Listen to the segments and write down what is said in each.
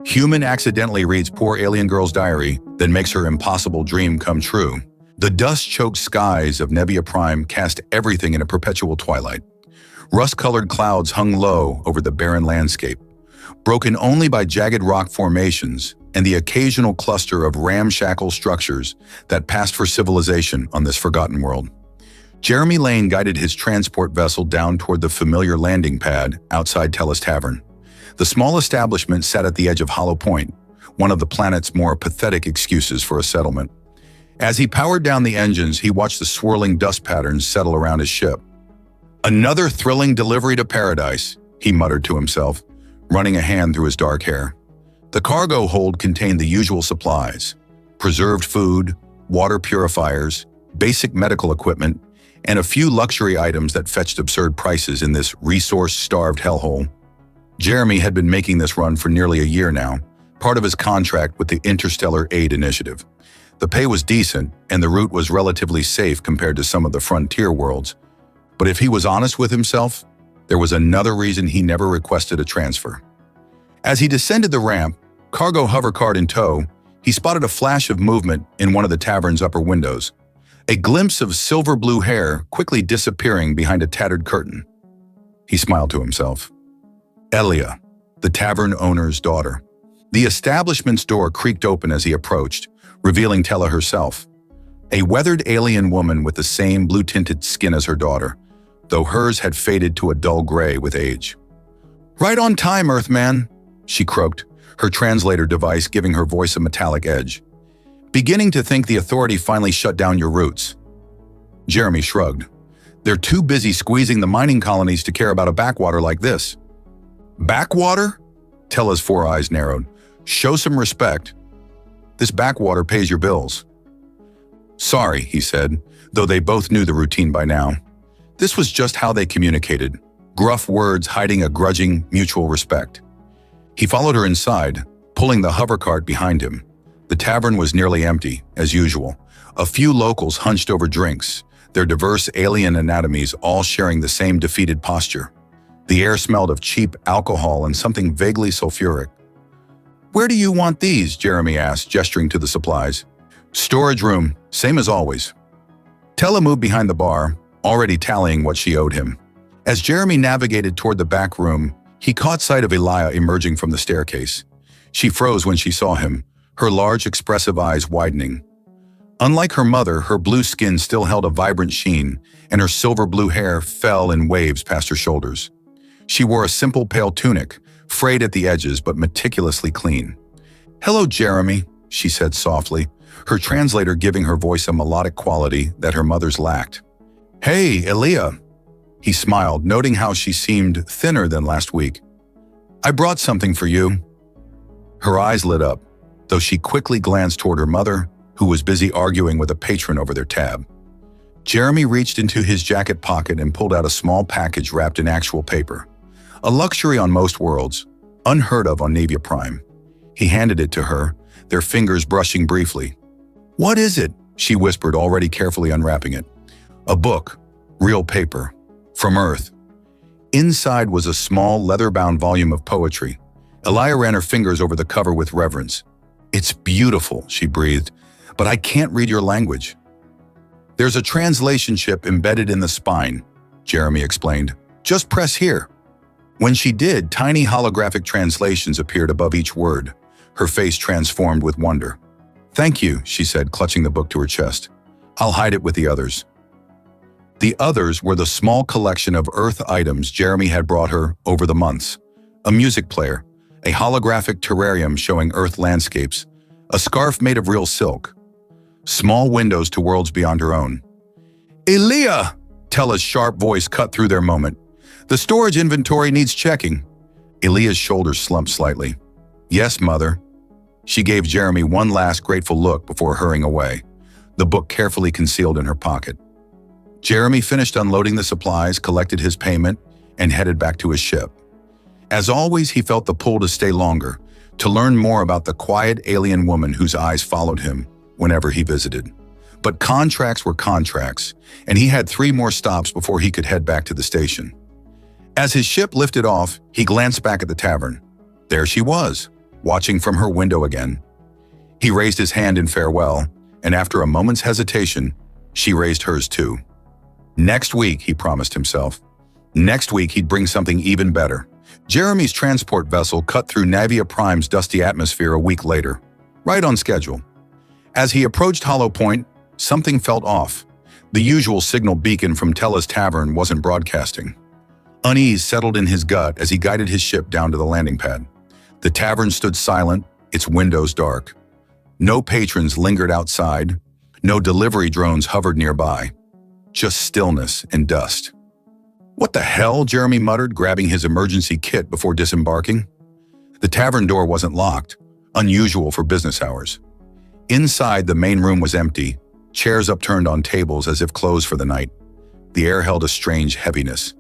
Human accidentally reads poor alien girl's diary, then makes her impossible dream come true. The dust-choked skies of Nebula Prime cast everything in a perpetual twilight. Rust-colored clouds hung low over the barren landscape, broken only by jagged rock formations and the occasional cluster of ramshackle structures that passed for civilization on this forgotten world. Jeremy Lane guided his transport vessel down toward the familiar landing pad outside Tellus Tavern. The small establishment sat at the edge of Hollow Point, one of the planet's more pathetic excuses for a settlement. As he powered down the engines, he watched the swirling dust patterns settle around his ship. "Another thrilling delivery to paradise," he muttered to himself, running a hand through his dark hair. The cargo hold contained the usual supplies: preserved food, water purifiers, basic medical equipment, and a few luxury items that fetched absurd prices in this resource-starved hellhole. Jeremy had been making this run for nearly a year now, part of his contract with the Interstellar Aid Initiative. The pay was decent, and the route was relatively safe compared to some of the frontier worlds. But if he was honest with himself, there was another reason he never requested a transfer. As he descended the ramp, cargo hovercart in tow, he spotted a flash of movement in one of the tavern's upper windows, a glimpse of silver blue hair quickly disappearing behind a tattered curtain. He smiled to himself. Elia, the tavern owner's daughter. The establishment's door creaked open as he approached, revealing Tella herself, a weathered alien woman with the same blue-tinted skin as her daughter, though hers had faded to a dull gray with age. "Right on time, Earthman," she croaked, her translator device giving her voice a metallic edge. "Beginning to think the Authority finally shut down your routes." Jeremy shrugged. "They're too busy squeezing the mining colonies to care about a backwater like this." "Backwater?" Tella's four eyes narrowed. "Show some respect. This backwater pays your bills." "Sorry," he said, though they both knew the routine by now. This was just how they communicated, gruff words hiding a grudging, mutual respect. He followed her inside, pulling the hovercart behind him. The tavern was nearly empty, as usual. A few locals hunched over drinks, their diverse alien anatomies all sharing the same defeated posture. The air smelled of cheap alcohol and something vaguely sulfuric. "Where do you want these?" Jeremy asked, gesturing to the supplies. "Storage room, same as always." Tella moved behind the bar, already tallying what she owed him. As Jeremy navigated toward the back room, he caught sight of Elia emerging from the staircase. She froze when she saw him, her large, expressive eyes widening. Unlike her mother, her blue skin still held a vibrant sheen, and her silver blue hair fell in waves past her shoulders. She wore a simple pale tunic, frayed at the edges but meticulously clean. "Hello, Jeremy," she said softly, her translator giving her voice a melodic quality that her mother's lacked. "Hey, Elia." He smiled, noting how she seemed thinner than last week. "I brought something for you." Her eyes lit up, though she quickly glanced toward her mother, who was busy arguing with a patron over their tab. Jeremy reached into his jacket pocket and pulled out a small package wrapped in actual paper. A luxury on most worlds, unheard of on Nebula Prime. He handed it to her, their fingers brushing briefly. "What is it?" she whispered, already carefully unwrapping it. "A book, real paper, from Earth." Inside was a small, leather-bound volume of poetry. Elia ran her fingers over the cover with reverence. "It's beautiful," she breathed, "but I can't read your language." "There's a translation chip embedded in the spine," Jeremy explained. "Just press here." When she did, tiny holographic translations appeared above each word, her face transformed with wonder. "Thank you," she said, clutching the book to her chest. "I'll hide it with the others." The others were the small collection of Earth items Jeremy had brought her over the months. A music player, a holographic terrarium showing Earth landscapes, a scarf made of real silk, small windows to worlds beyond her own. "Elia!" Tella's sharp voice cut through their moment. "The storage inventory needs checking." Elia's shoulders slumped slightly. "Yes, Mother." She gave Jeremy one last grateful look before hurrying away, the book carefully concealed in her pocket. Jeremy finished unloading the supplies, collected his payment, and headed back to his ship. As always, he felt the pull to stay longer, to learn more about the quiet alien woman whose eyes followed him whenever he visited. But contracts were contracts, and he had 3 more stops before he could head back to the station. As his ship lifted off, he glanced back at the tavern. There she was, watching from her window again. He raised his hand in farewell, and after a moment's hesitation, she raised hers too. Next week, he promised himself. Next week, he'd bring something even better. Jeremy's transport vessel cut through Navia Prime's dusty atmosphere a week later, right on schedule. As he approached Hollow Point, something felt off. The usual signal beacon from Tella's tavern wasn't broadcasting. Unease settled in his gut as he guided his ship down to the landing pad. The tavern stood silent, its windows dark. No patrons lingered outside. No delivery drones hovered nearby. Just stillness and dust. "What the hell?" Jeremy muttered, grabbing his emergency kit before disembarking. The tavern door wasn't locked, unusual for business hours. Inside, the main room was empty, chairs upturned on tables as if closed for the night. The air held a strange heaviness.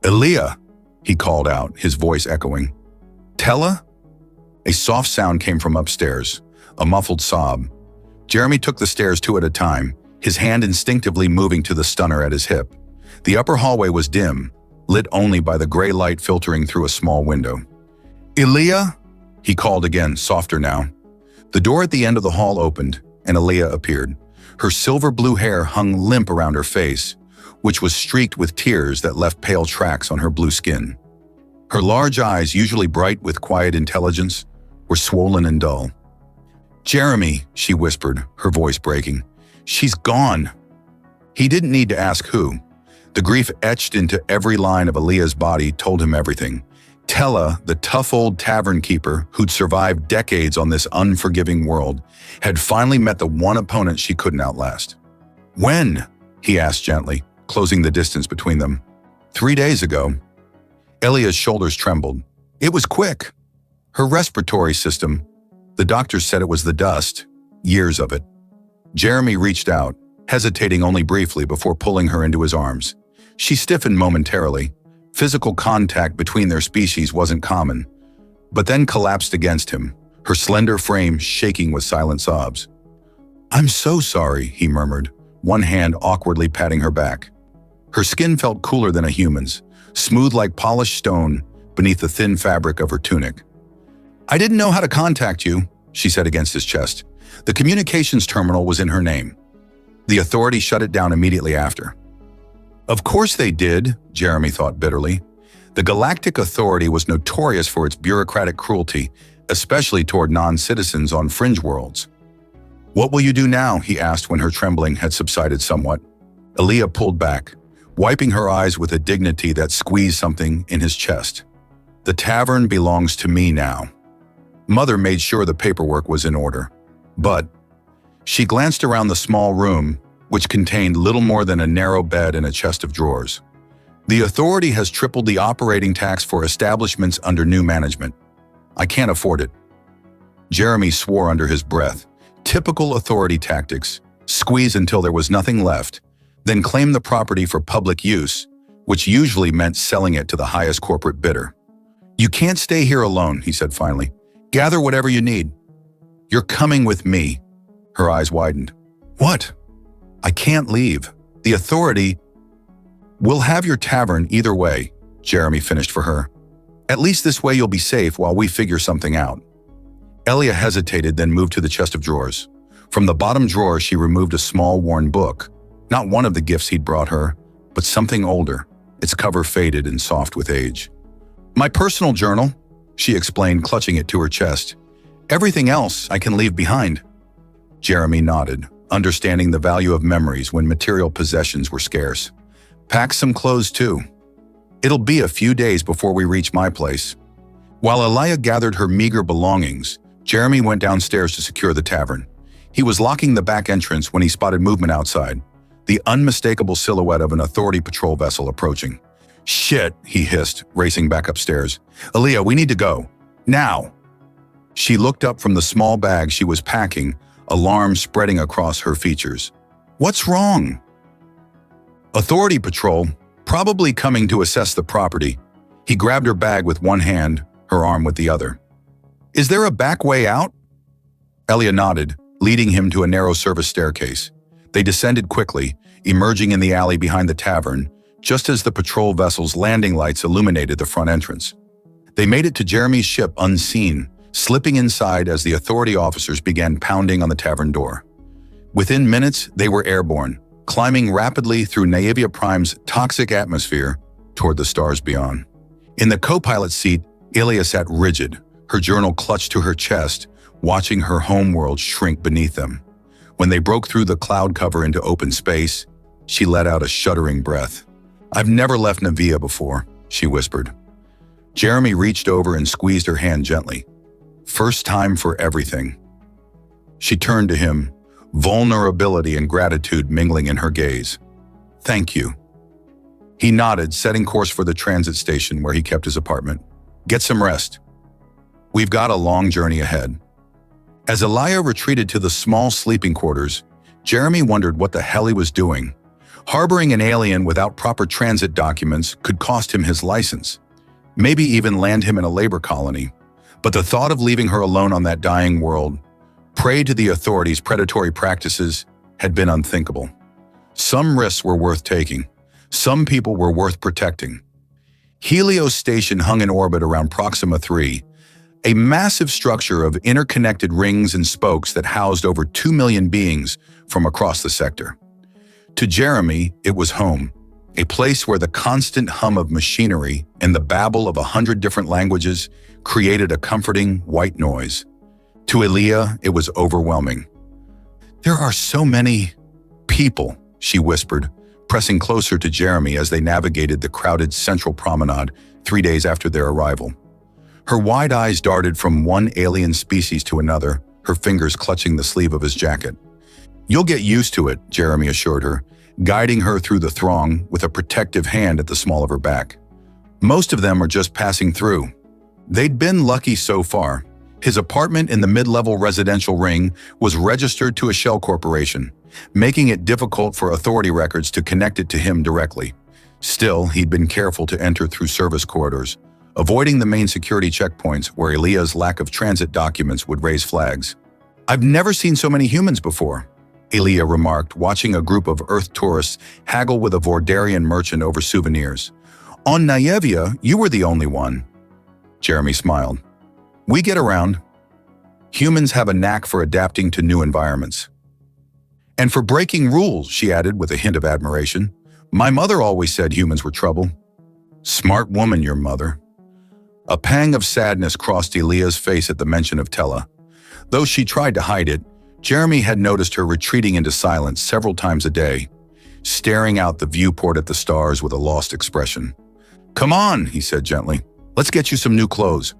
"Elia!" he called out, his voice echoing. "Tella?" A soft sound came from upstairs, a muffled sob. Jeremy took the stairs two at a time, his hand instinctively moving to the stunner at his hip. The upper hallway was dim, lit only by the gray light filtering through a small window. "Elia?" he called again, softer now. The door at the end of the hall opened, and Elia appeared. Her silver-blue hair hung limp around her face, which was streaked with tears that left pale tracks on her blue skin. Her large eyes, usually bright with quiet intelligence, were swollen and dull. "Jeremy," she whispered, her voice breaking. "She's gone." He didn't need to ask who. The grief etched into every line of Elia's body told him everything. Tella, the tough old tavern keeper who'd survived decades on this unforgiving world, had finally met the one opponent she couldn't outlast. "When?" he asked gently, closing the distance between them. 3 days ago." Elia's shoulders trembled. "It was quick." "Her respiratory system. The doctors said it was the dust. Years of it." Jeremy reached out, hesitating only briefly before pulling her into his arms. She stiffened momentarily. Physical contact between their species wasn't common, but then collapsed against him, her slender frame shaking with silent sobs. "I'm so sorry," he murmured, one hand awkwardly patting her back. Her skin felt cooler than a human's, smooth like polished stone beneath the thin fabric of her tunic. "I didn't know how to contact you," she said against his chest. The communications terminal was in her name. The authority shut it down immediately after. Of course they did, Jeremy thought bitterly. The Galactic Authority was notorious for its bureaucratic cruelty, especially toward non-citizens on fringe worlds. "What will you do now?" he asked when her trembling had subsided somewhat. Elia pulled back, wiping her eyes with a dignity that squeezed something in his chest. "The tavern belongs to me now." Mother made sure the paperwork was in order. But she glanced around the small room, which contained little more than a narrow bed and a chest of drawers. "The authority has tripled the operating tax for establishments under new management. I can't afford it." Jeremy swore under his breath. Typical authority tactics: squeeze until there was nothing left, then claim the property for public use, which usually meant selling it to the highest corporate bidder. "You can't stay here alone," he said finally. "Gather whatever you need." "You're coming with me." Her eyes widened. "What?" "I can't leave. The authority—" "We'll have your tavern either way," Jeremy finished for her. "At least this way you'll be safe while we figure something out." Elia hesitated, then moved to the chest of drawers. From the bottom drawer, she removed a small, worn book. Not one of the gifts he'd brought her, but something older, its cover faded and soft with age. "My personal journal," she explained, clutching it to her chest. "Everything else I can leave behind." Jeremy nodded, understanding the value of memories when material possessions were scarce. "Pack some clothes too. It'll be a few days before we reach my place." While Elia gathered her meager belongings, Jeremy went downstairs to secure the tavern. He was locking the back entrance when he spotted movement outside, the unmistakable silhouette of an authority patrol vessel approaching. "Shit," he hissed, racing back upstairs. "Elia, we need to go. Now." She looked up from the small bag she was packing, alarm spreading across her features. "What's wrong?" "Authority patrol, probably coming to assess the property." He grabbed her bag with one hand, her arm with the other. "Is there a back way out?" Elia nodded, leading him to a narrow service staircase. They descended quickly, emerging in the alley behind the tavern, just as the patrol vessel's landing lights illuminated the front entrance. They made it to Jeremy's ship unseen, slipping inside as the authority officers began pounding on the tavern door. Within minutes, they were airborne, climbing rapidly through Naevia Prime's toxic atmosphere toward the stars beyond. In the co-pilot seat, Ilia sat rigid, her journal clutched to her chest, watching her homeworld shrink beneath them. When they broke through the cloud cover into open space, she let out a shuddering breath. "I've never left Naevia before," she whispered. Jeremy reached over and squeezed her hand gently. "First time for everything." She turned to him, vulnerability and gratitude mingling in her gaze. "Thank you." He nodded, setting course for the transit station where he kept his apartment. "Get some rest. We've got a long journey ahead." As Elia retreated to the small sleeping quarters, Jeremy wondered what the hell he was doing. Harboring an alien without proper transit documents could cost him his license, maybe even land him in a labor colony. But the thought of leaving her alone on that dying world, prey to the authorities' predatory practices, had been unthinkable. Some risks were worth taking. Some people were worth protecting. Helios Station hung in orbit around Proxima 3, a massive structure of interconnected rings and spokes that housed over 2 million beings from across the sector. To Jeremy, it was home, a place where the constant hum of machinery and the babble of 100 different languages created a comforting white noise. To Elia, it was overwhelming. "There are so many people," she whispered, pressing closer to Jeremy as they navigated the crowded central promenade 3 days after their arrival. Her wide eyes darted from one alien species to another, her fingers clutching the sleeve of his jacket. "You'll get used to it," Jeremy assured her, guiding her through the throng with a protective hand at the small of her back. "Most of them are just passing through." They'd been lucky so far. His apartment in the mid-level residential ring was registered to a shell corporation, making it difficult for authority records to connect it to him directly. Still, he'd been careful to enter through service corridors, avoiding the main security checkpoints where Elia's lack of transit documents would raise flags. "I've never seen so many humans before," Elia remarked, watching a group of Earth tourists haggle with a Vordarian merchant over souvenirs. "On Naevia, you were the only one." Jeremy smiled. "We get around. Humans have a knack for adapting to new environments." "And for breaking rules," she added with a hint of admiration. "My mother always said humans were trouble." "Smart woman, your mother." A pang of sadness crossed Elia's face at the mention of Tella. Though she tried to hide it, Jeremy had noticed her retreating into silence several times a day, staring out the viewport at the stars with a lost expression. "Come on," he said gently. "Let's get you some new clothes."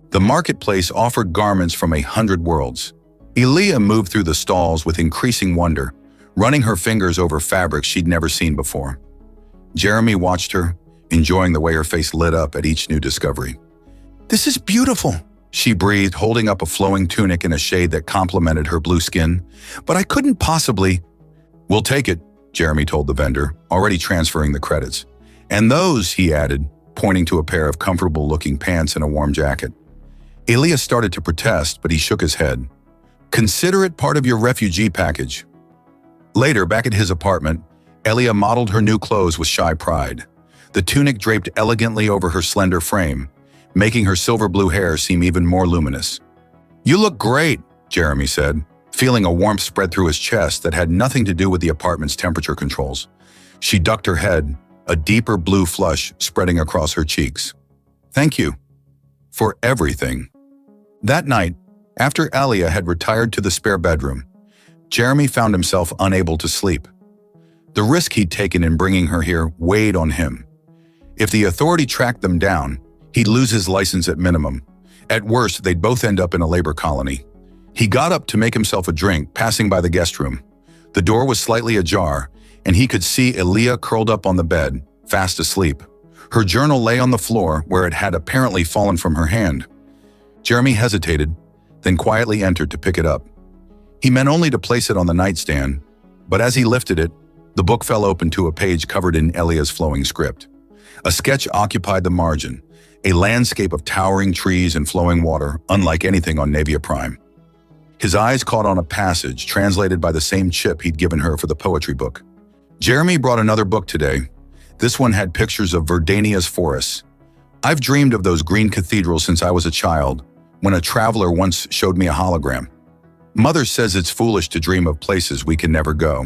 The marketplace offered garments from 100 worlds. Elia moved through the stalls with increasing wonder, running her fingers over fabrics she'd never seen before. Jeremy watched her, enjoying the way her face lit up at each new discovery. "This is beautiful," she breathed, holding up a flowing tunic in a shade that complemented her blue skin. "But I couldn't possibly—" "We'll take it," Jeremy told the vendor, already transferring the credits. "And those," he added, pointing to a pair of comfortable-looking pants and a warm jacket. Elia started to protest, but he shook his head. "Consider it part of your refugee package." Later, back at his apartment, Elia modeled her new clothes with shy pride. The tunic draped elegantly over her slender frame, making her silver blue hair seem even more luminous. "You look great," Jeremy said, feeling a warmth spread through his chest that had nothing to do with the apartment's temperature controls. She ducked her head, a deeper blue flush spreading across her cheeks. "Thank you for everything." That night, after Elia had retired to the spare bedroom, Jeremy found himself unable to sleep. The risk he'd taken in bringing her here weighed on him. If the authority tracked them down, he'd lose his license at minimum. At worst, they'd both end up in a labor colony. He got up to make himself a drink, passing by the guest room. The door was slightly ajar, and he could see Elia curled up on the bed, fast asleep. Her journal lay on the floor where it had apparently fallen from her hand. Jeremy hesitated, then quietly entered to pick it up. He meant only to place it on the nightstand, but as he lifted it, the book fell open to a page covered in Elia's flowing script. A sketch occupied the margin, a landscape of towering trees and flowing water, unlike anything on Naevia Prime. His eyes caught on a passage translated by the same chip he'd given her for the poetry book. "Jeremy brought another book today. This one had pictures of Verdania's forests. I've dreamed of those green cathedrals since I was a child, when a traveler once showed me a hologram. Mother says it's foolish to dream of places we can never go.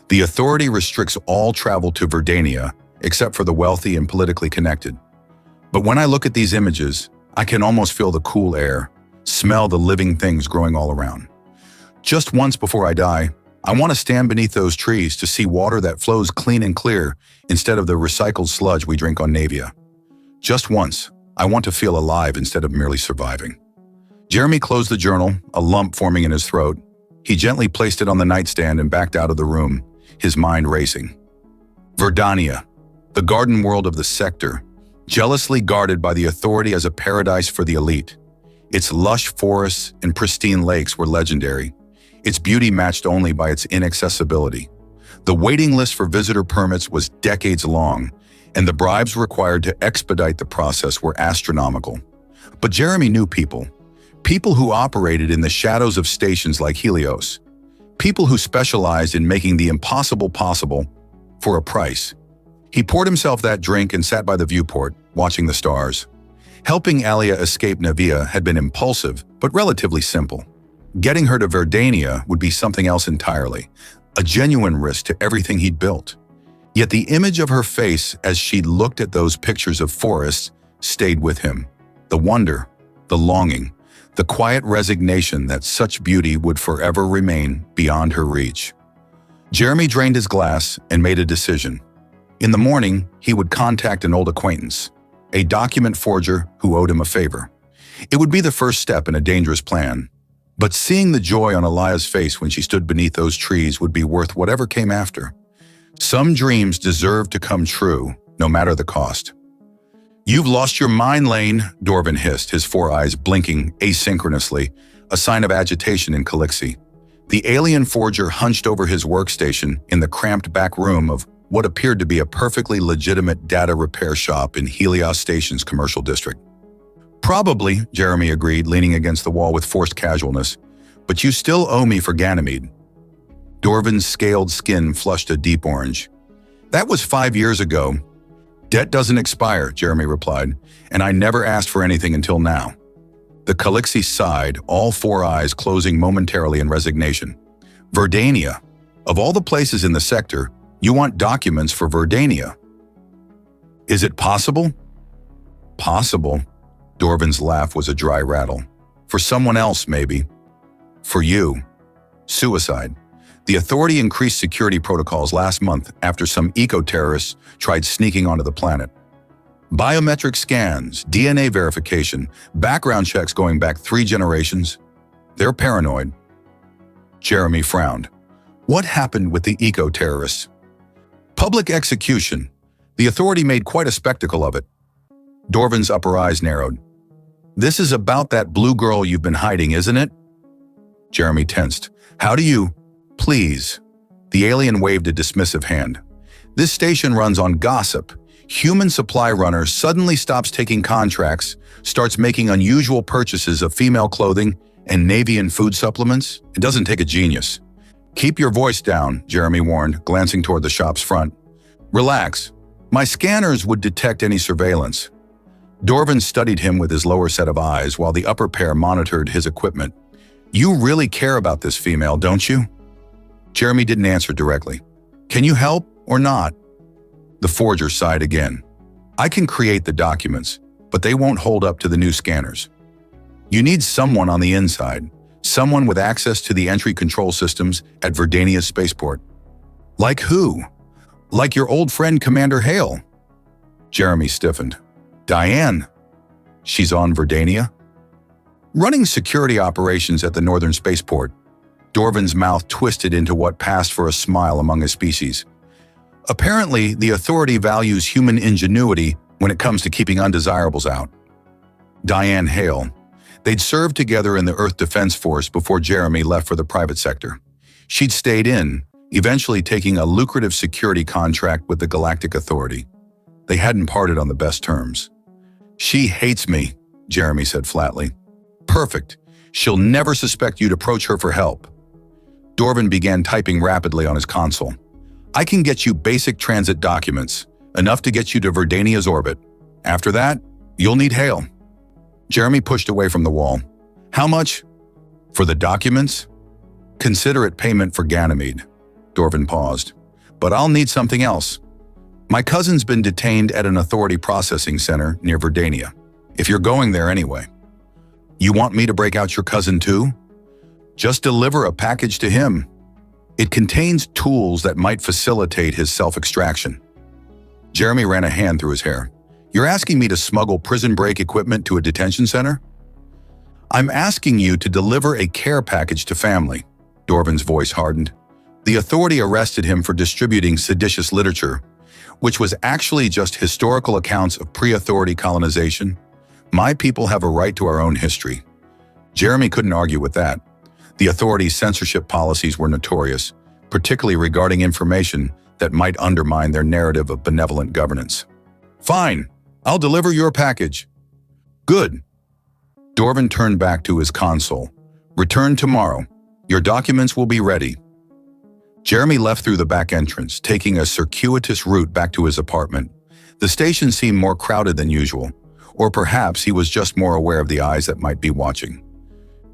The authority restricts all travel to Verdania, except for the wealthy and politically connected. But when I look at these images, I can almost feel the cool air, smell the living things growing all around. Just once before I die, I want to stand beneath those trees to see water that flows clean and clear instead of the recycled sludge we drink on Navia. Just once, I want to feel alive instead of merely surviving. Jeremy closed the journal, a lump forming in his throat. He gently placed it on the nightstand and backed out of the room, his mind racing. Verdania, the garden world of the sector, jealously guarded by the authority as a paradise for the elite. Its lush forests and pristine lakes were legendary, its beauty matched only by its inaccessibility. The waiting list for visitor permits was decades long, and the bribes required to expedite the process were astronomical. But Jeremy knew people who operated in the shadows of stations like Helios, people who specialized in making the impossible possible for a price. He poured himself that drink and sat by the viewport, watching the stars. Helping Alia escape Navia had been impulsive, but relatively simple. Getting her to Verdania would be something else entirely, a genuine risk to everything he'd built. Yet the image of her face as she looked at those pictures of forests stayed with him. The wonder, the longing, the quiet resignation that such beauty would forever remain beyond her reach. Jeremy drained his glass and made a decision. In the morning, he would contact an old acquaintance, a document forger who owed him a favor. It would be the first step in a dangerous plan. But seeing the joy on Alia's face when she stood beneath those trees would be worth whatever came after. Some dreams deserve to come true, no matter the cost. "You've lost your mind, Lane," Dorvin hissed, his four eyes blinking asynchronously, a sign of agitation in Galaxy. The alien forger hunched over his workstation in the cramped back room of what appeared to be a perfectly legitimate data repair shop in Helios Station's commercial district. "Probably," Jeremy agreed, leaning against the wall with forced casualness, "but you still owe me for Ganymede." Dorvin's scaled skin flushed a deep orange. "That was 5 years ago. Debt doesn't expire," Jeremy replied, "and I never asked for anything until now." The Galaxy sighed, all four eyes closing momentarily in resignation. "Verdania. Of all the places in the sector, you want documents for Verdania. Is it possible?" "Possible." Dorvin's laugh was a dry rattle. "For someone else, maybe. For you. Suicide. The authority increased security protocols last month after some eco-terrorists tried sneaking onto the planet. Biometric scans, DNA verification, background checks going back 3 generations. They're paranoid." Jeremy frowned. What happened with the eco-terrorists? "Public execution. The authority made quite a spectacle of it." Dorvin's upper eyes narrowed. "This is about that blue girl you've been hiding, isn't it?" Jeremy tensed. "How do you—" "Please." The alien waved a dismissive hand. "This station runs on gossip. Human supply runner suddenly stops taking contracts, starts making unusual purchases of female clothing and Navian food supplements. It doesn't take a genius." "Keep your voice down," Jeremy warned, glancing toward the shop's front. "Relax. My scanners would detect any surveillance." Dorvin studied him with his lower set of eyes while the upper pair monitored his equipment. "You really care about this female, don't you?" Jeremy didn't answer directly. "Can you help or not?" The forger sighed again. "I can create the documents, but they won't hold up to the new scanners. You need someone on the inside, someone with access to the entry control systems at Verdania's spaceport." "Like who?" "Like your old friend Commander Hale." Jeremy stiffened. "Diane? She's on Verdania?" "Running security operations at the northern spaceport." Dorvin's mouth twisted into what passed for a smile among his species. "Apparently, the authority values human ingenuity when it comes to keeping undesirables out." Diane Hale. They'd served together in the Earth Defense Force before Jeremy left for the private sector. She'd stayed in, eventually taking a lucrative security contract with the Galactic Authority. They hadn't parted on the best terms. "She hates me," Jeremy said flatly. "Perfect. She'll never suspect you'd approach her for help." Dorvin began typing rapidly on his console. "I can get you basic transit documents, enough to get you to Verdania's orbit. After that, you'll need Hale." Jeremy pushed away from the wall. How much? For the documents? Consider it payment for Ganymede. Dorvin paused. But I'll need something else. My cousin's been detained at an authority processing center near Verdania. If you're going there anyway. You want me to break out your cousin too? Just deliver a package to him. It contains tools that might facilitate his self-extraction. Jeremy ran a hand through his hair. You're asking me to smuggle prison break equipment to a detention center? I'm asking you to deliver a care package to family. Dorvin's voice hardened. The authority arrested him for distributing seditious literature, which was actually just historical accounts of pre-authority colonization. My people have a right to our own history. Jeremy couldn't argue with that. The authority's censorship policies were notorious, particularly regarding information that might undermine their narrative of benevolent governance. Fine, I'll deliver your package. Good. Dorvin turned back to his console. Return tomorrow. Your documents will be ready. Jeremy left through the back entrance, taking a circuitous route back to his apartment. The station seemed more crowded than usual, or perhaps he was just more aware of the eyes that might be watching.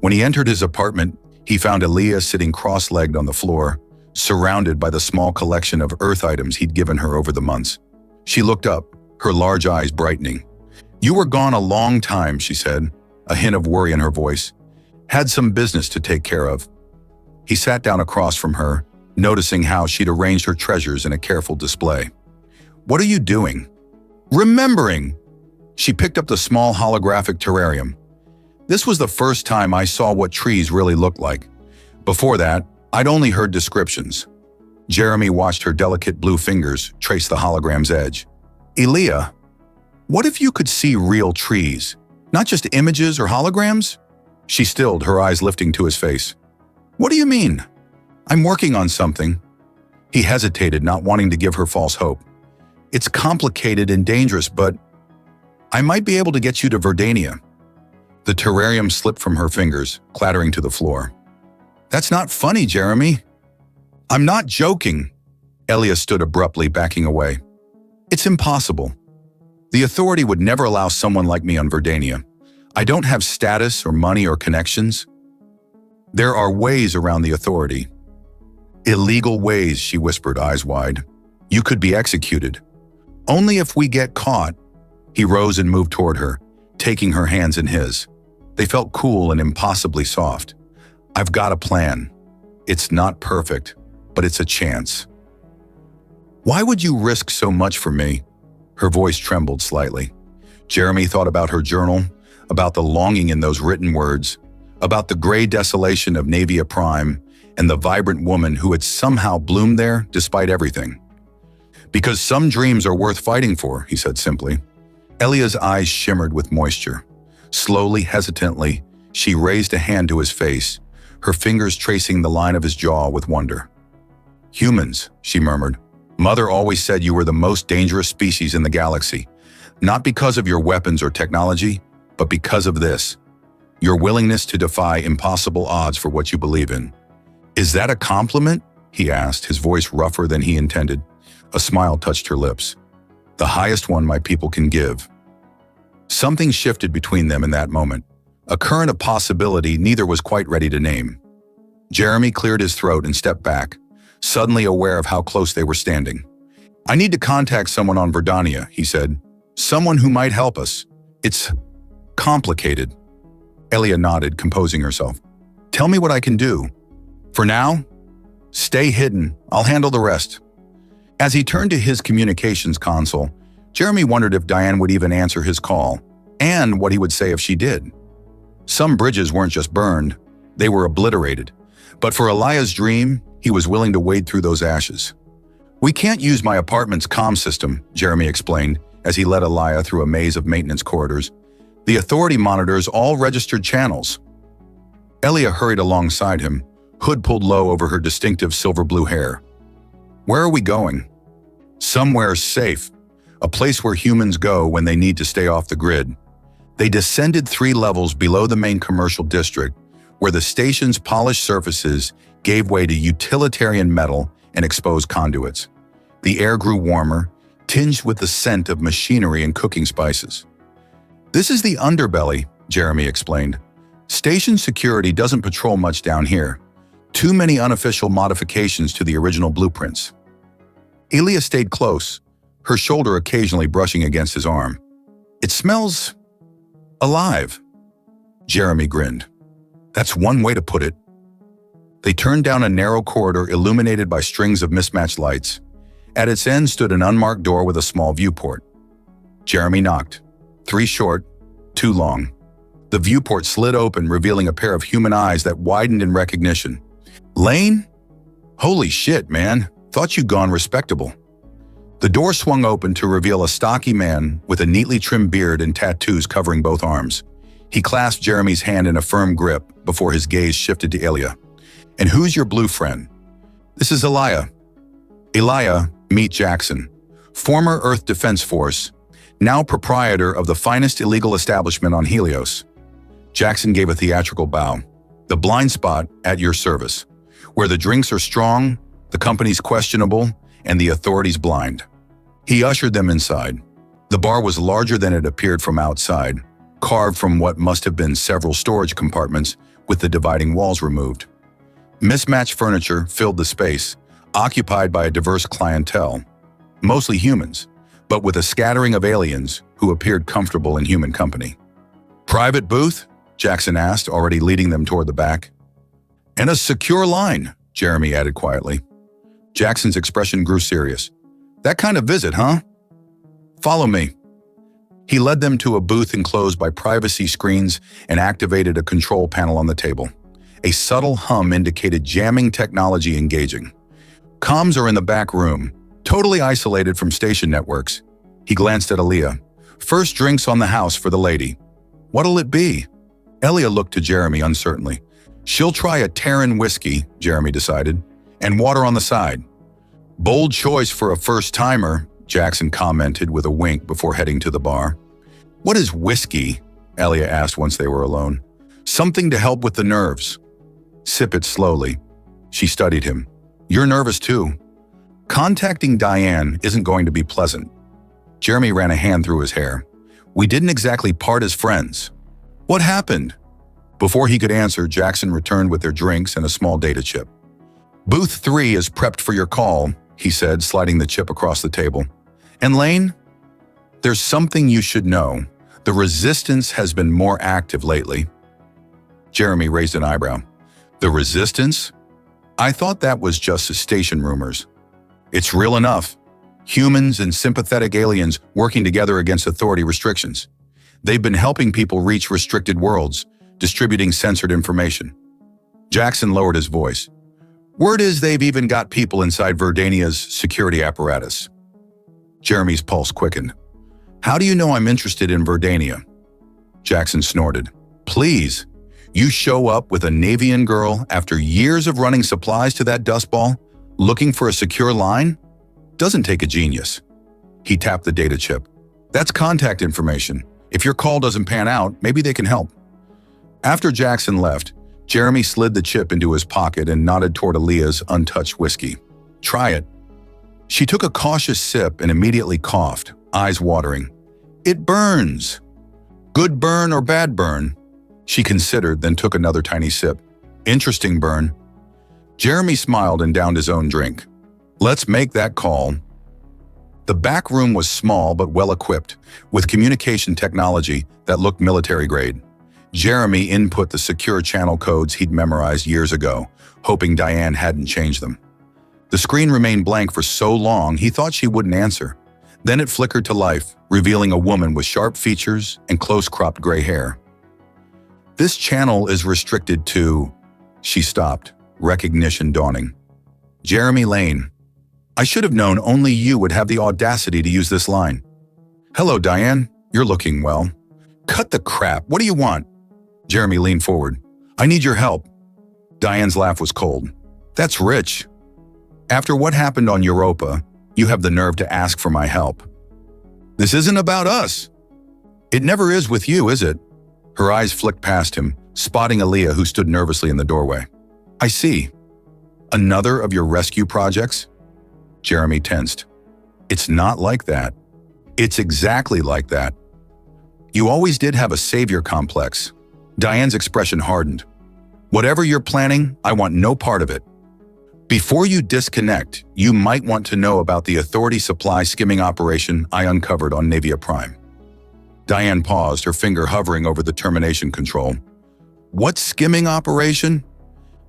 When he entered his apartment, he found Aaliyah sitting cross-legged on the floor, surrounded by the small collection of Earth items he'd given her over the months. She looked up, her large eyes brightening. You were gone a long time, she said, a hint of worry in her voice. Had some business to take care of. He sat down across from her, noticing how she'd arranged her treasures in a careful display. What are you doing? Remembering! She picked up the small holographic terrarium. This was the first time I saw what trees really looked like. Before that, I'd only heard descriptions. Jeremy watched her delicate blue fingers trace the hologram's edge. Aaliyah, what if you could see real trees, not just images or holograms? She stilled, her eyes lifting to his face. What do you mean? I'm working on something. He hesitated, not wanting to give her false hope. It's complicated and dangerous, but I might be able to get you to Verdania. The terrarium slipped from her fingers, clattering to the floor. That's not funny, Jeremy. I'm not joking. Elia stood abruptly, backing away. It's impossible. The authority would never allow someone like me on Verdania. I don't have status or money or connections. There are ways around the authority. Illegal ways, she whispered, eyes wide. You could be executed. Only if we get caught. He rose and moved toward her, taking her hands in his. They felt cool and impossibly soft. I've got a plan. It's not perfect, but it's a chance. Why would you risk so much for me? Her voice trembled slightly. Jeremy thought about her journal, about the longing in those written words, about the gray desolation of Navia Prime and the vibrant woman who had somehow bloomed there despite everything. Because some dreams are worth fighting for, he said simply. Elia's eyes shimmered with moisture. Slowly, hesitantly, she raised a hand to his face, her fingers tracing the line of his jaw with wonder. Humans, she murmured. Mother always said you were the most dangerous species in the galaxy, not because of your weapons or technology, but because of this, your willingness to defy impossible odds for what you believe in. Is that a compliment? He asked, his voice rougher than he intended. A smile touched her lips. The highest one my people can give. Something shifted between them in that moment, a current of possibility neither was quite ready to name. Jeremy cleared his throat and stepped back, suddenly aware of how close they were standing. I need to contact someone on Verdania, he said. Someone who might help us. It's complicated. Elia nodded, composing herself. Tell me what I can do. For now, stay hidden. I'll handle the rest. As he turned to his communications console, Jeremy wondered if Diane would even answer his call, and what he would say if she did. Some bridges weren't just burned, they were obliterated. But for Eliah's dream, he was willing to wade through those ashes. We can't use my apartment's comm system, Jeremy explained, as he led Eliah through a maze of maintenance corridors. The authority monitors all registered channels. Elia hurried alongside him, hood pulled low over her distinctive silver-blue hair. Where are we going? Somewhere safe, a place where humans go when they need to stay off the grid. They descended 3 levels below the main commercial district, where the station's polished surfaces gave way to utilitarian metal and exposed conduits. The air grew warmer, tinged with the scent of machinery and cooking spices. This is the underbelly, Jeremy explained. Station security doesn't patrol much down here. Too many unofficial modifications to the original blueprints. Elia stayed close, her shoulder occasionally brushing against his arm. It smells alive. Jeremy grinned. That's one way to put it. They turned down a narrow corridor illuminated by strings of mismatched lights. At its end stood an unmarked door with a small viewport. Jeremy knocked. 3 short, 2 long. The viewport slid open, revealing a pair of human eyes that widened in recognition. Lane? Holy shit, man. Thought you'd gone respectable. The door swung open to reveal a stocky man with a neatly trimmed beard and tattoos covering both arms. He clasped Jeremy's hand in a firm grip before his gaze shifted to Elia. And who's your blue friend? This is Elia. Elia, meet Jackson, former Earth Defense Force, now proprietor of the finest illegal establishment on Helios. Jackson gave a theatrical bow. The blind spot at your service, where the drinks are strong, the company's questionable, and the authorities blind. He ushered them inside. The bar was larger than it appeared from outside, carved from what must have been several storage compartments with the dividing walls removed. Mismatched furniture filled the space, occupied by a diverse clientele, mostly humans, but with a scattering of aliens who appeared comfortable in human company. Private booth? Jackson asked, already leading them toward the back. And a secure line, Jeremy added quietly. Jackson's expression grew serious. That kind of visit, huh? Follow me. He led them to a booth enclosed by privacy screens and activated a control panel on the table. A subtle hum indicated jamming technology engaging. Comms are in the back room, totally isolated from station networks. He glanced at Elia. First drinks on the house for the lady. What'll it be? Elia looked to Jeremy uncertainly. She'll try a Terran whiskey, Jeremy decided, and water on the side. Bold choice for a first-timer, Jackson commented with a wink before heading to the bar. What is whiskey? Elia asked once they were alone. Something to help with the nerves. Sip it slowly. She studied him. You're nervous too. Contacting Diane isn't going to be pleasant. Jeremy ran a hand through his hair. We didn't exactly part as friends. What happened? Before he could answer, Jackson returned with their drinks and a small data chip. Booth 3 is prepped for your call, he said, sliding the chip across the table. And Lane? There's something you should know. The resistance has been more active lately. Jeremy raised an eyebrow. The resistance? I thought that was just station rumors. It's real enough. Humans and sympathetic aliens working together against authority restrictions. They've been helping people reach restricted worlds, distributing censored information. Jackson lowered his voice. Word is they've even got people inside Verdania's security apparatus. Jeremy's pulse quickened. How do you know I'm interested in Verdania? Jackson snorted. Please, you show up with a Navian girl after years of running supplies to that dustball, looking for a secure line? Doesn't take a genius. He tapped the data chip. That's contact information. If your call doesn't pan out, maybe they can help. After Jackson left, Jeremy slid the chip into his pocket and nodded toward Elia's untouched whiskey. Try it. She took a cautious sip and immediately coughed, eyes watering. It burns. Good burn or bad burn? She considered, then took another tiny sip. Interesting burn. Jeremy smiled and downed his own drink. Let's make that call. The back room was small but well-equipped, with communication technology that looked military-grade. Jeremy input the secure channel codes he'd memorized years ago, hoping Diane hadn't changed them. The screen remained blank for so long he thought she wouldn't answer. Then it flickered to life, revealing a woman with sharp features and close-cropped gray hair. This channel is restricted to... She stopped, recognition dawning. Jeremy Lane. I should have known only you would have the audacity to use this line. Hello, Diane. You're looking well. Cut the crap. What do you want? Jeremy leaned forward. I need your help. Diane's laugh was cold. That's rich. After what happened on Europa, you have the nerve to ask for my help. This isn't about us. It never is with you, is it? Her eyes flicked past him, spotting Elia, who stood nervously in the doorway. I see. Another of your rescue projects? Jeremy tensed. It's not like that. It's exactly like that. You always did have a savior complex. Diane's expression hardened. Whatever you're planning, I want no part of it. Before you disconnect, you might want to know about the Authority supply skimming operation I uncovered on Navia Prime. Diane paused, her finger hovering over the termination control. What skimming operation?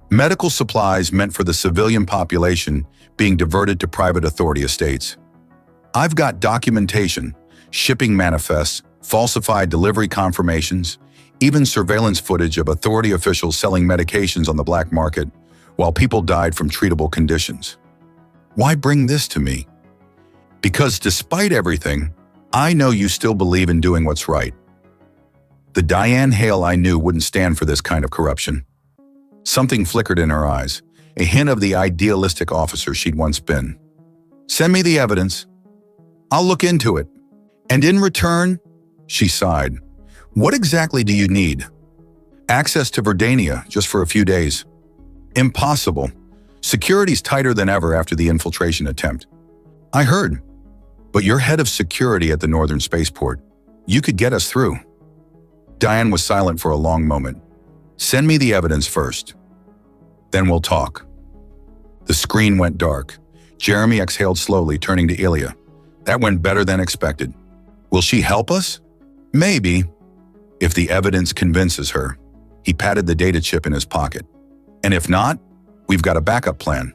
Medical supplies meant for the civilian population being diverted to private Authority estates. I've got documentation, shipping manifests, falsified delivery confirmations, even surveillance footage of Authority officials selling medications on the black market while people died from treatable conditions. Why bring this to me? Because despite everything, I know you still believe in doing what's right. The Diane Hale I knew wouldn't stand for this kind of corruption. Something flickered in her eyes, a hint of the idealistic officer she'd once been. Send me the evidence. I'll look into it. And in return, she sighed. What exactly do you need? Access to Verdania just for a few days. Impossible. Security's tighter than ever after the infiltration attempt. I heard. But you're head of security at the Northern Spaceport. You could get us through. Diane was silent for a long moment. Send me the evidence first. Then we'll talk. The screen went dark. Jeremy exhaled slowly, turning to Ilya. That went better than expected. Will she help us? Maybe. If the evidence convinces her. He patted the data chip in his pocket. And if not, we've got a backup plan.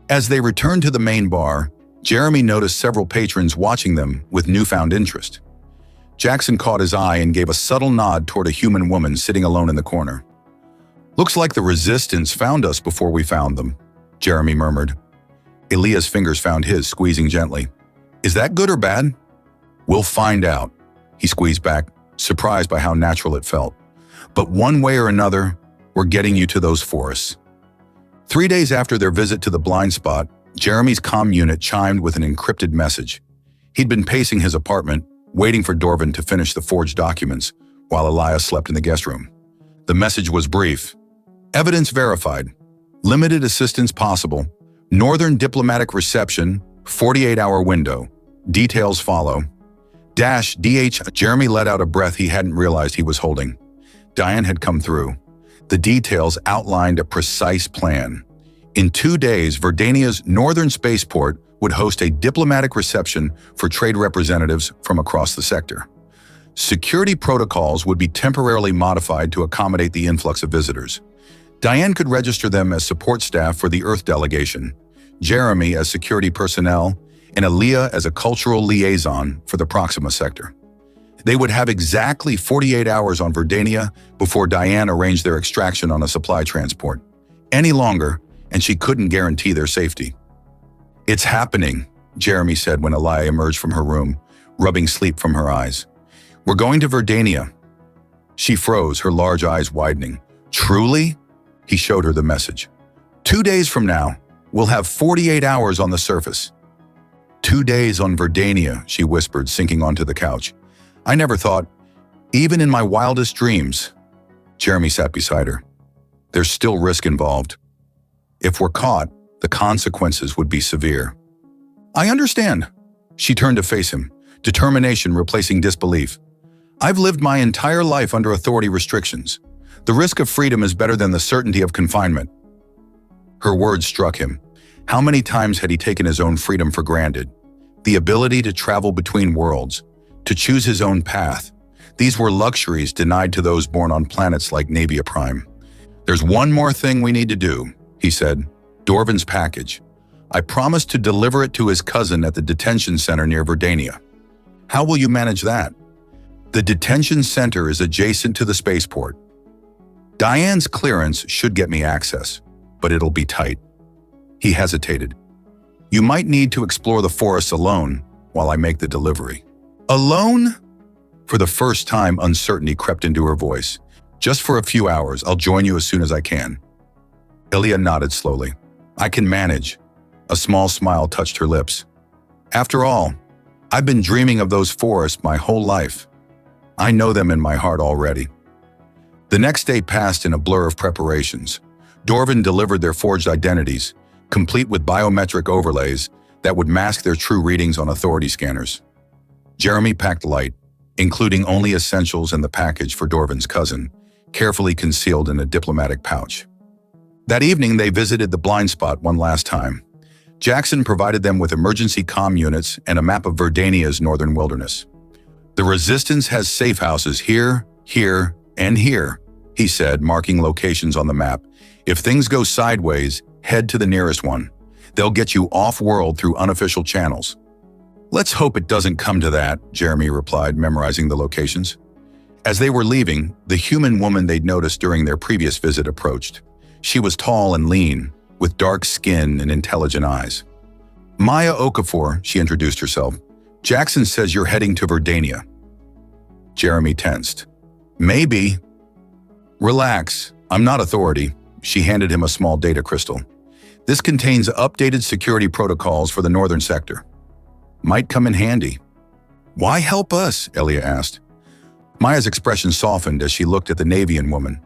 As they returned to the main bar, Jeremy noticed several patrons watching them with newfound interest. Jackson caught his eye and gave a subtle nod toward a human woman sitting alone in the corner. Looks like the Resistance found us before we found them, Jeremy murmured. Ilya's fingers found his, squeezing gently. Is that good or bad? We'll find out, he squeezed back, surprised by how natural it felt. But one way or another, we're getting you to those forests. 3 days after their visit to the blind spot, Jeremy's comm unit chimed with an encrypted message. He'd been pacing his apartment, waiting for Dorvin to finish the forged documents, while Elias slept in the guest room. The message was brief. Evidence verified. Limited assistance possible. Northern diplomatic reception, 48-hour window. Details follow. -DH. Jeremy let out a breath he hadn't realized he was holding. Diane had come through. The details outlined a precise plan. In 2 days, Verdania's Northern Spaceport would host a diplomatic reception for trade representatives from across the sector. Security protocols would be temporarily modified to accommodate the influx of visitors. Diane could register them as support staff for the Earth delegation, Jeremy as security personnel, and Ilya as a cultural liaison for the Proxima sector. They would have exactly 48 hours on Verdania before Diane arranged their extraction on a supply transport. Any longer, and she couldn't guarantee their safety. It's happening, Jeremy said when Elia emerged from her room, rubbing sleep from her eyes. We're going to Verdania. She froze, her large eyes widening. Truly? He showed her the message. 2 days from now, we'll have 48 hours on the surface. 2 days on Verdania, she whispered, sinking onto the couch. I never thought, even in my wildest dreams. Jeremy sat beside her. There's still risk involved. If we're caught, the consequences would be severe. I understand. She turned to face him, determination replacing disbelief. I've lived my entire life under authority restrictions. The risk of freedom is better than the certainty of confinement. Her words struck him. How many times had he taken his own freedom for granted? The ability to travel between worlds, to choose his own path. These were luxuries denied to those born on planets like Navia Prime. There's one more thing we need to do, he said. Dorvin's package. I promised to deliver it to his cousin at the detention center near Verdania. How will you manage that? The detention center is adjacent to the spaceport. Diane's clearance should get me access, but it'll be tight. He hesitated. You might need to explore the forests alone while I make the delivery. Alone? For the first time, uncertainty crept into her voice. Just for a few hours, I'll join you as soon as I can. Ilya nodded slowly. I can manage. A small smile touched her lips. After all, I've been dreaming of those forests my whole life. I know them in my heart already. The next day passed in a blur of preparations. Dorvin delivered their forged identities, complete with biometric overlays that would mask their true readings on authority scanners. Jeremy packed light, including only essentials and the package for Dorvin's cousin, carefully concealed in a diplomatic pouch. That evening, they visited the blind spot one last time. Jackson provided them with emergency comm units and a map of Verdania's northern wilderness. "The Resistance has safe houses here, here, and here," he said, marking locations on the map. "If things go sideways, head to the nearest one. They'll get you off-world through unofficial channels." "Let's hope it doesn't come to that," Jeremy replied, memorizing the locations. As they were leaving, the human woman they'd noticed during their previous visit approached. She was tall and lean, with dark skin and intelligent eyes. "Maya Okafor," she introduced herself. "Jackson says you're heading to Verdania." Jeremy tensed. "Maybe." "Relax, I'm not authority." She handed him a small data crystal. "This contains updated security protocols for the northern sector. Might come in handy." "Why help us?" Elia asked. Maya's expression softened as she looked at the Navian woman.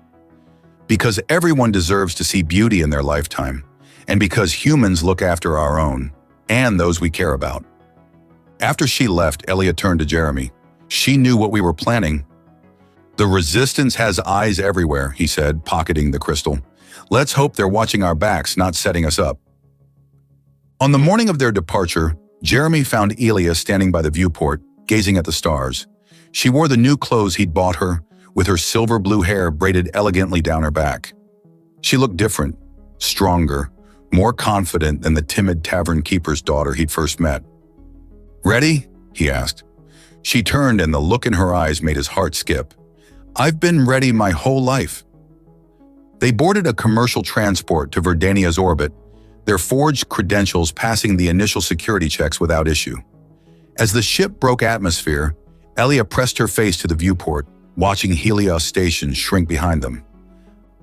"Because everyone deserves to see beauty in their lifetime, and because humans look after our own, and those we care about." After she left, Elia turned to Jeremy. "She knew what we were planning." "The Resistance has eyes everywhere," he said, pocketing the crystal. "Let's hope they're watching our backs, not setting us up." On the morning of their departure, Jeremy found Elia standing by the viewport, gazing at the stars. She wore the new clothes he'd bought her, with her silver blue hair braided elegantly down her back. She looked different, stronger, more confident than the timid tavern keeper's daughter he'd first met. "Ready?" he asked. She turned, and the look in her eyes made his heart skip. "I've been ready my whole life." They boarded a commercial transport to Verdania's orbit, their forged credentials passing the initial security checks without issue. As the ship broke atmosphere, Elia pressed her face to the viewport, watching Helios Station shrink behind them.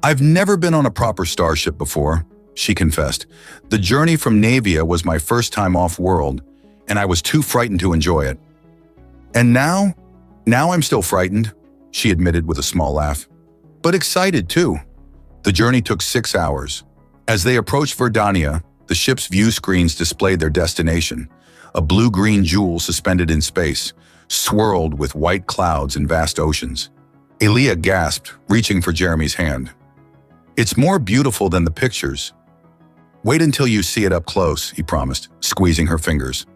"I've never been on a proper starship before," she confessed. "The journey from Navia was my first time off-world, and I was too frightened to enjoy it." "And now I'm still frightened," she admitted with a small laugh. "But excited, too." The journey took 6 hours. As they approached Verdania, the ship's view screens displayed their destination, a blue-green jewel suspended in space, swirled with white clouds and vast oceans. Elia gasped, reaching for Jeremy's hand. "It's more beautiful than the pictures." "Wait until you see it up close," he promised, squeezing her fingers.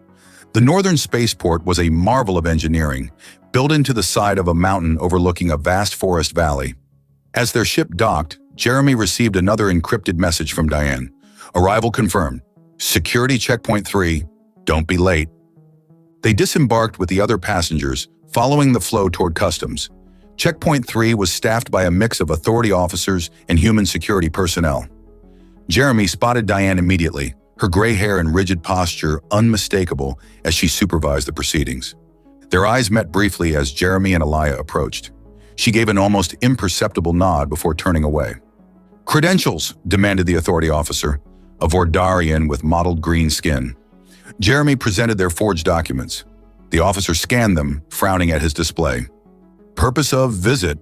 The northern spaceport was a marvel of engineering, built into the side of a mountain overlooking a vast forest valley. As their ship docked, Jeremy received another encrypted message from Diane. "Arrival confirmed. Security checkpoint 3. Don't be late." They disembarked with the other passengers, following the flow toward customs. Checkpoint 3 was staffed by a mix of authority officers and human security personnel. Jeremy spotted Diane immediately, her gray hair and rigid posture unmistakable as she supervised the proceedings. Their eyes met briefly as Jeremy and Elia approached. She gave an almost imperceptible nod before turning away. "Credentials," demanded the authority officer, a Vordarian with mottled green skin. Jeremy presented their forged documents. The officer scanned them, frowning at his display. "Purpose of visit?"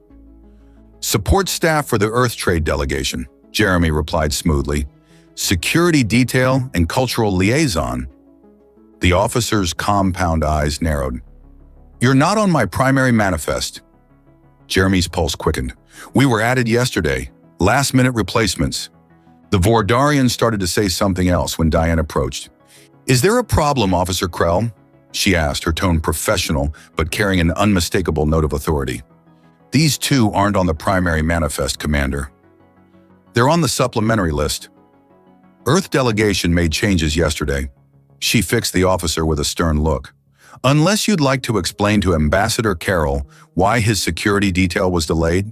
"Support staff for the Earth Trade Delegation," Jeremy replied smoothly. "Security detail and cultural liaison." The officer's compound eyes narrowed. "You're not on my primary manifest." Jeremy's pulse quickened. "We were added yesterday. Last-minute replacements." The Vordarian started to say something else when Diane approached. "Is there a problem, Officer Krell?" she asked, her tone professional but carrying an unmistakable note of authority. "These two aren't on the primary manifest, Commander. They're on the supplementary list." Earth delegation made changes yesterday. She fixed the officer with a stern look. "Unless you'd like to explain to Ambassador Carroll why his security detail was delayed?"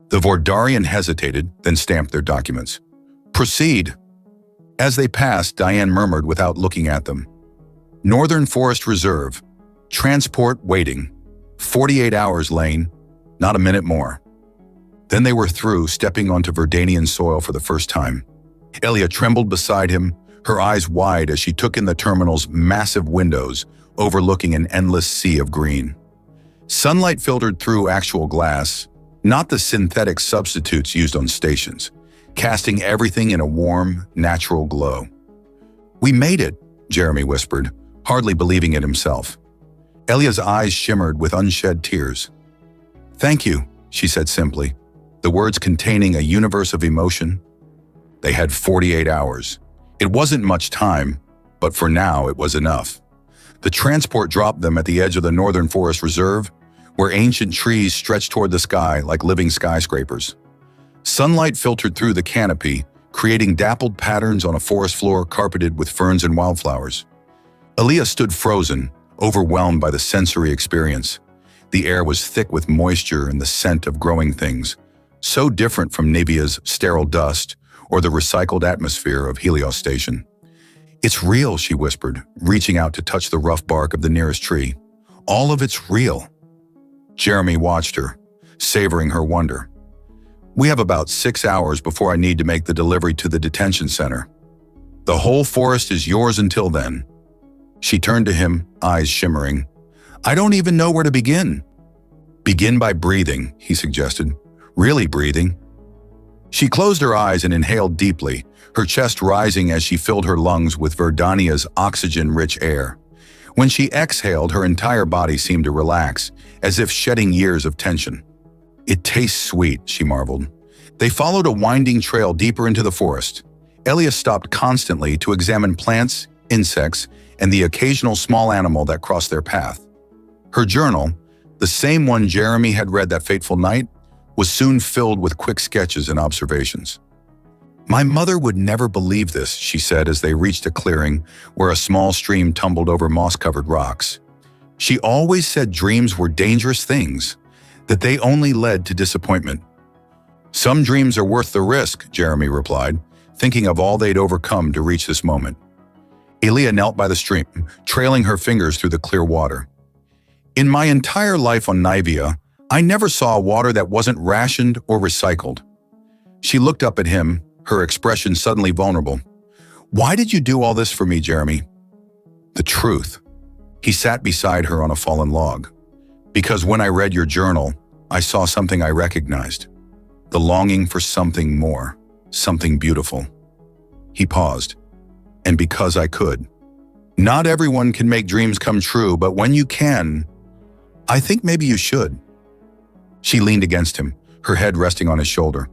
The Vordarian hesitated, then stamped their documents. "Proceed." As they passed, Diane murmured without looking at them. "Northern Forest Reserve. Transport waiting. 48 hours, Lane. Not a minute more." Then they were through, stepping onto Verdanian soil for the first time. Elia trembled beside him, her eyes wide as she took in the terminal's massive windows, overlooking an endless sea of green. Sunlight filtered through actual glass, not the synthetic substitutes used on stations, casting everything in a warm, natural glow. "We made it," Jeremy whispered, hardly believing it himself. Elia's eyes shimmered with unshed tears. "Thank you," she said simply. the words containing a universe of emotion. They had 48 hours. It wasn't much time, but for now it was enough. The transport dropped them at the edge of the Northern Forest Reserve, where ancient trees stretched toward the sky like living skyscrapers. Sunlight filtered through the canopy, creating dappled patterns on a forest floor carpeted with ferns and wildflowers. Aaliyah stood frozen, overwhelmed by the sensory experience. The air was thick with moisture and the scent of growing things, so different from Nivea's sterile dust or the recycled atmosphere of Helios Station. "It's real," she whispered, reaching out to touch the rough bark of the nearest tree. "All of it's real." Jeremy watched her, savoring her wonder. "We have about 6 hours before I need to make the delivery to the detention center. The whole forest is yours until then." She turned to him, eyes shimmering. "I don't even know where to begin." "Begin by breathing," he suggested. "Really breathing." She closed her eyes and inhaled deeply, her chest rising as she filled her lungs with Verdania's oxygen-rich air. When she exhaled, her entire body seemed to relax, as if shedding years of tension. "It tastes sweet," she marveled. They followed a winding trail deeper into the forest. Elia stopped constantly to examine plants, insects, and the occasional small animal that crossed their path. Her journal, the same one Jeremy had read that fateful night, was soon filled with quick sketches and observations. "My mother would never believe this," she said as they reached a clearing where a small stream tumbled over moss-covered rocks. "She always said dreams were dangerous things, that they only led to disappointment." "Some dreams are worth the risk," Jeremy replied, thinking of all they'd overcome to reach this moment. Elia knelt by the stream, trailing her fingers through the clear water. "In my entire life on Nivea, I never saw water that wasn't rationed or recycled." She looked up at him, her expression suddenly vulnerable. "Why did you do all this for me, Jeremy?" "The truth." He sat beside her on a fallen log. "Because when I read your journal, I saw something I recognized. The longing for something more, something beautiful." He paused. "And because I could. Not everyone can make dreams come true, but when you can, I think maybe you should." She leaned against him, her head resting on his shoulder.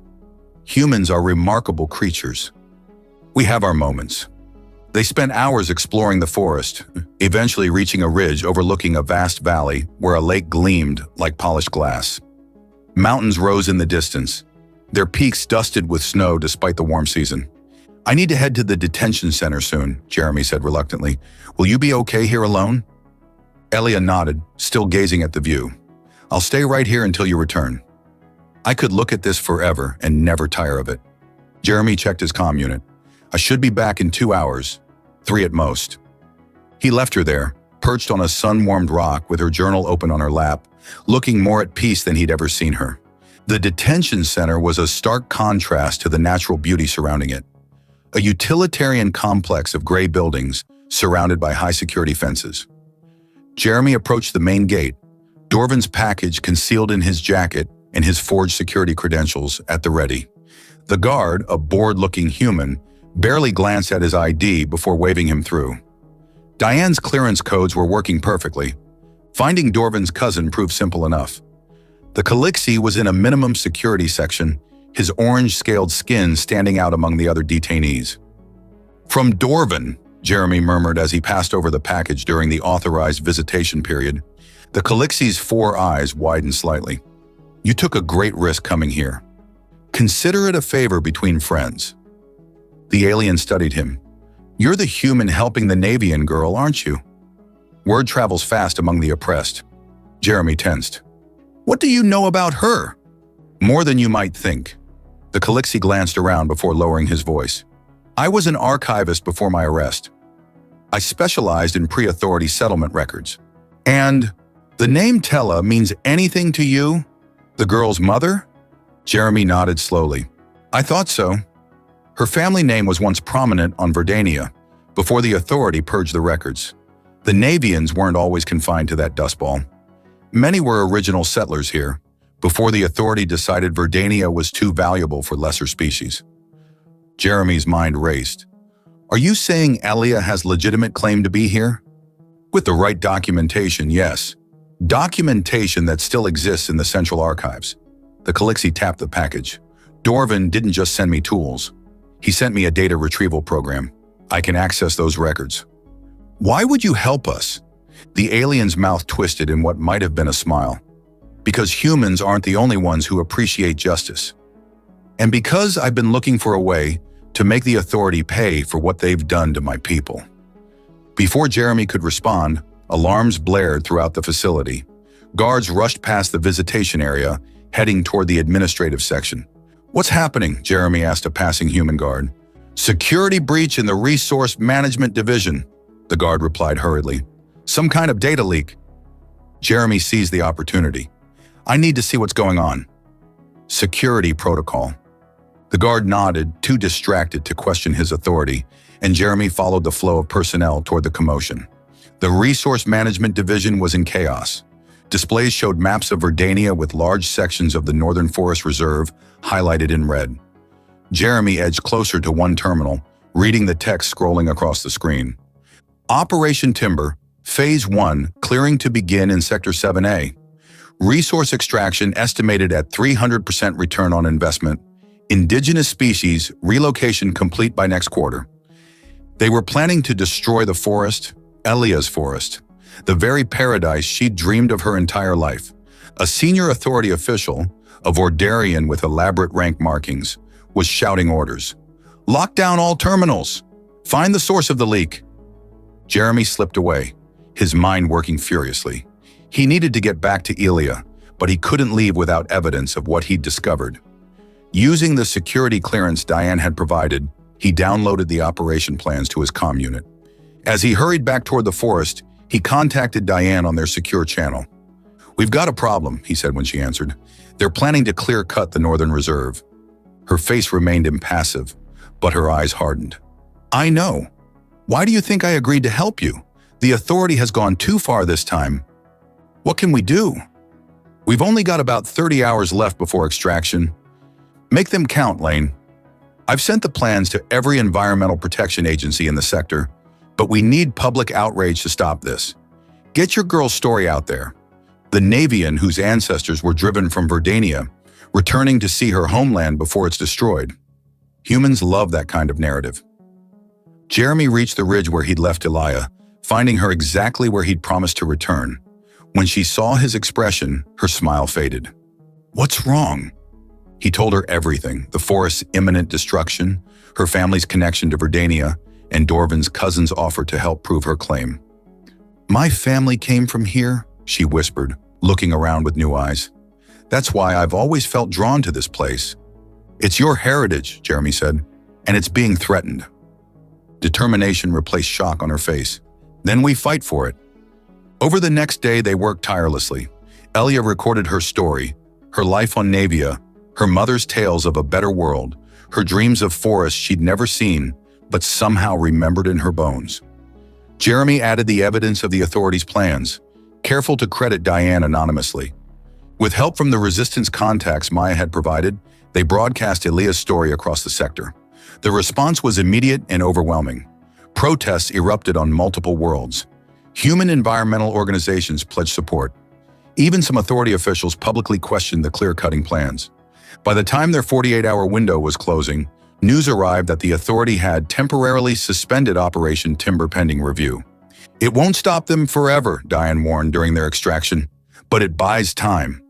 "Humans are remarkable creatures. We have our moments." They spent hours exploring the forest, eventually reaching a ridge overlooking a vast valley where a lake gleamed like polished glass. Mountains rose in the distance, their peaks dusted with snow despite the warm season. "I need to head to the detention center soon," Jeremy said reluctantly. "Will you be okay here alone?" Elia nodded, still gazing at the view. "I'll stay right here until you return." I could look at this forever and never tire of it. Jeremy checked his comm unit. "I should be back in 2 hours, 3 at most." He left her there, perched on a sun-warmed rock with her journal open on her lap, looking more at peace than he'd ever seen her. The detention center was a stark contrast to the natural beauty surrounding it. A utilitarian complex of gray buildings surrounded by high-security fences. Jeremy approached the main gate, Dorvan's package concealed in his jacket and his forged security credentials at the ready. The guard, a bored-looking human, barely glanced at his ID before waving him through. Diane's clearance codes were working perfectly. Finding Dorvan's cousin proved simple enough. The Galaxy was in a minimum security section, his orange-scaled skin standing out among the other detainees. "From Dorvan," Jeremy murmured as he passed over the package during the authorized visitation period. The Galaxy's 4 eyes widened slightly. "You took a great risk coming here. Consider it a favor between friends." The alien studied him. "You're the human helping the Navian girl, aren't you?" Word travels fast among the oppressed. Jeremy tensed. "What do you know about her?" "More than you might think." The Galaxy glanced around before lowering his voice. "I was an archivist before my arrest. I specialized in pre-authority settlement records. And the name Tella means anything to you? The girl's mother?" Jeremy nodded slowly. "I thought so. Her family name was once prominent on Verdania, before the authority purged the records. The Navians weren't always confined to that dust ball. Many were original settlers here, before the authority decided Verdania was too valuable for lesser species." Jeremy's mind raced. "Are you saying Elia has legitimate claim to be here?" "With the right documentation, yes. Documentation that still exists in the Central Archives." The Galaxy tapped the package. Dorvin didn't just send me tools. He sent me a data retrieval program. I can access those records. Why would you help us? The alien's mouth twisted in what might have been a smile. Because humans aren't the only ones who appreciate justice. And because I've been looking for a way to make the authority pay for what they've done to my people. Before Jeremy could respond, alarms blared throughout the facility. Guards rushed past the visitation area, heading toward the administrative section. What's happening? Jeremy asked a passing human guard. Security breach in the Resource Management Division, the guard replied hurriedly. Some kind of data leak. Jeremy seized the opportunity. I need to see what's going on. Security protocol. The guard nodded, too distracted to question his authority, and Jeremy followed the flow of personnel toward the commotion. The Resource Management Division was in chaos. Displays showed maps of Verdania with large sections of the Northern Forest Reserve highlighted in red. Jeremy edged closer to one terminal, reading the text scrolling across the screen. Operation Timber, Phase 1, clearing to begin in Sector 7A. Resource extraction estimated at 300% return on investment. Indigenous species relocation complete by next quarter. They were planning to destroy the forest, Elia's forest, the very paradise she'd dreamed of her entire life. A senior authority official, a Vordarian with elaborate rank markings, was shouting orders. Lock down all terminals! Find the source of the leak! Jeremy slipped away, his mind working furiously. He needed to get back to Elia, but he couldn't leave without evidence of what he'd discovered. Using the security clearance Diane had provided, he downloaded the operation plans to his comm unit. As he hurried back toward the forest, he contacted Diane on their secure channel. We've got a problem, he said when she answered. They're planning to clear-cut the Northern Reserve. Her face remained impassive, but her eyes hardened. I know. Why do you think I agreed to help you? The authority has gone too far this time. What can we do? We've only got about 30 hours left before extraction. Make them count, Lane. I've sent the plans to every environmental protection agency in the sector, but we need public outrage to stop this. Get your girl's story out there. The Navian whose ancestors were driven from Verdania, returning to see her homeland before it's destroyed. Humans love that kind of narrative. Jeremy reached the ridge where he'd left Elia, finding her exactly where he'd promised to return. When she saw his expression, her smile faded. What's wrong? He told her everything, the forest's imminent destruction, her family's connection to Verdania, and Dorvin's cousin's offer to help prove her claim. My family came from here, she whispered, looking around with new eyes. That's why I've always felt drawn to this place. It's your heritage, Jeremy said, and it's being threatened. Determination replaced shock on her face. Then we fight for it. Over the next day, they worked tirelessly. Elia recorded her story, her life on Navia, her mother's tales of a better world, her dreams of forests she'd never seen, but somehow remembered in her bones. Jeremy added the evidence of the authorities' plans, careful to credit Diane anonymously. With help from the resistance contacts Maya had provided, they broadcast Elia's story across the sector. The response was immediate and overwhelming. Protests erupted on multiple worlds. Human environmental organizations pledged support. Even some authority officials publicly questioned the clear-cutting plans. By the time their 48-hour window was closing, news arrived that the authority had temporarily suspended Operation Timber pending review. It won't stop them forever, Diane warned during their extraction, but it buys time.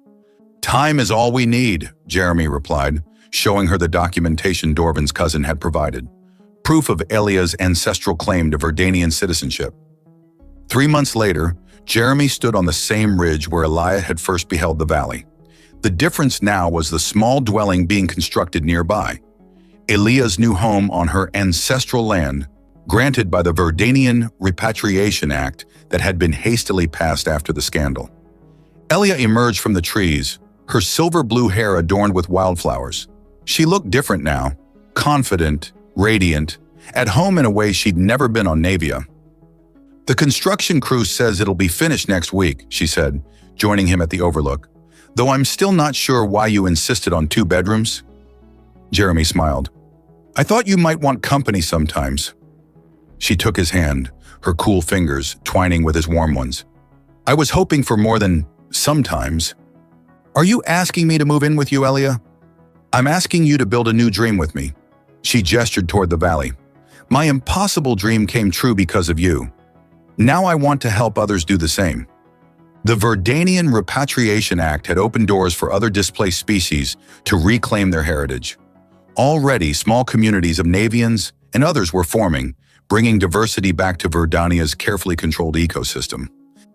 Time is all we need, Jeremy replied, showing her the documentation Dorvin's cousin had provided. Proof of Elia's ancestral claim to Verdanian citizenship. 3 months later, Jeremy stood on the same ridge where Elia had first beheld the valley. The difference now was the small dwelling being constructed nearby. Elia's new home on her ancestral land, granted by the Verdanian Repatriation Act that had been hastily passed after the scandal. Elia emerged from the trees, her silver-blue hair adorned with wildflowers. She looked different now, confident, radiant, at home in a way she'd never been on Navia. The construction crew says it'll be finished next week, she said, joining him at the overlook. Though I'm still not sure why you insisted on 2 bedrooms. Jeremy smiled. I thought you might want company sometimes. She took his hand, her cool fingers twining with his warm ones. I was hoping for more than sometimes. Are you asking me to move in with you, Elia? I'm asking you to build a new dream with me. She gestured toward the valley. My impossible dream came true because of you. Now I want to help others do the same. The Verdanian Repatriation Act had opened doors for other displaced species to reclaim their heritage. Already, small communities of Navians and others were forming, bringing diversity back to Verdania's carefully controlled ecosystem.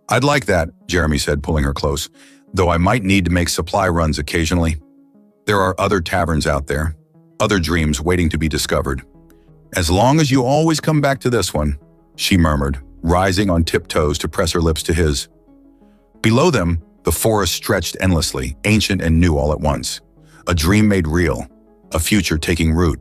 I'd like that, Jeremy said, pulling her close, though I might need to make supply runs occasionally. There are other taverns out there, other dreams waiting to be discovered. As long as you always come back to this one, she murmured, rising on tiptoes to press her lips to his. Below them, the forest stretched endlessly, ancient and new all at once. A dream made real, a future taking root.